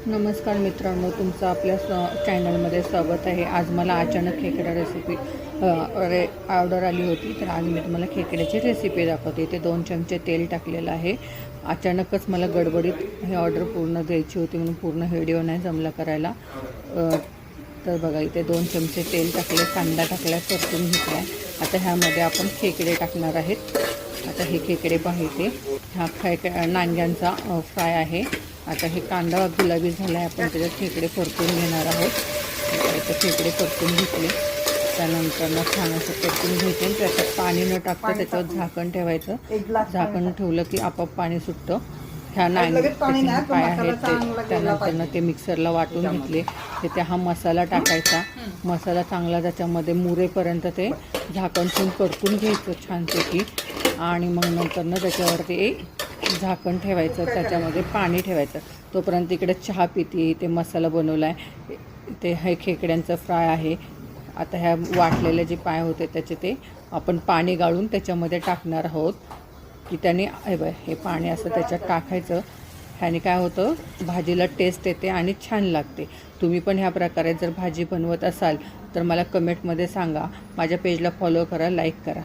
नमस्कार मित्रांनो, तुमचं आपल्या चॅनलमध्ये स्वागत आहे। आज मला अचानक खेकडा रेसिपी ऑर्डर आली होती, तर आज मी तुम्हाला खेकड्याची रेसिपी दाखवते। इथे 2 चमचे तेल टाकलेलं आहे। अचानकच मला गडबडीत हे ऑर्डर पूर्ण द्यायची होती म्हणून पूर्ण व्हिडिओ नाही जमला करायला। तर बघा, इथे 2 चमचे तेल टाकले, कांदा टाकला, परतून घेतला। आता ह्यामध्ये आपण खेकडे टाकणार आहेत। आता हे खेकडे पाहिजे, हा नांग्यांचा फ्राय आहे। आता हे कांदा गुलाबी झाला आहे, आपण त्याच्यात खेकडे परतून घेणार आहोत। इथे खेकडे परतून घेतले, त्यानंतर छान असं परतून घ्यायचे। त्याच्यात पाणी न टाकता त्याच्यावर झाकण ठेवायचं। झाकण ठेवलं की आपोआप पाणी सुटतं। ह्या काय आहे ते त्यानंतर ते मिक्सरला वाटून घेतले। तिथे हा मसाला टाकायचा। मसाला चांगला त्याच्यामध्ये मुरेपर्यंत ते झाकण ठेवून परतून घ्यायचं छानपैकी, आणि मग नंतर त्याच्यावरती झाकण ठेवायचं, त्याच्यामध्ये पाणी ठेवायचं। तोपर्यंत इकडे चहा पिती, ते मसाला बनवला आहे, ते हे खेकड्यांचं फ्राय आहे। आता ह्या वाटलेले जे पाय होते त्याचे ते आपण पाणी गाळून त्याच्यामध्ये टाकणार आहोत, की त्याने हे पाणी असं त्याच्यात टाकायचं। ह्याने काय होतं, भाजीला टेस्ट येते आणि छान लागते। तुम्ही पण ह्या प्रकारे जर भाजी बनवत असाल तर मला कमेंटमध्ये सांगा। माझ्या पेजला फॉलो करा, लाईक करा।